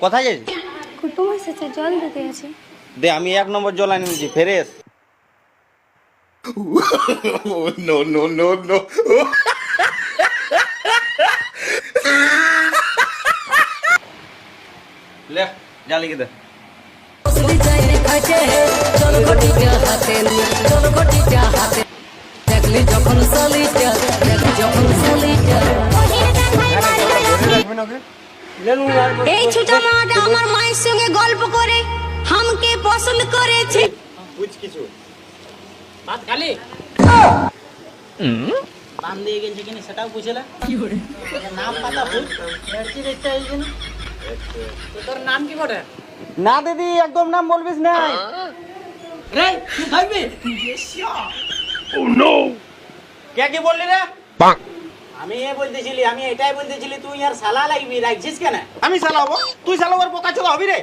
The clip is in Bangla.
কোথায় যাচ্ছি? কুটুম এসেছে, জল দিতে আছে। দে আমি 1 নম্বর জল আনি দিচ্ছি, fresh. No, no, no, no. লে যা লিখে দে। এই ছোট মাটা আমার মায়ের সঙ্গে গল্প করে আমাকে পছন্দ করেছে। বুঝ কিছু ভাত খালি বান দিয়ে গেছে কিনা সেটাও বুঝলা নাম পাতা ভুল লড়কি দেখতে আইছে না তো তোর নাম কি বটে? না দিদি একদম নাম বলবিস না। রে তুই থাকবি কে কি বললি রে? আমি বলতেছিলি, আমি এটাই বলতেছিলি তুই আর শালা লাগবি রাখছিস কেন? আমি চালাবো, তুই চালাবার বোকা চোদা হবি রে।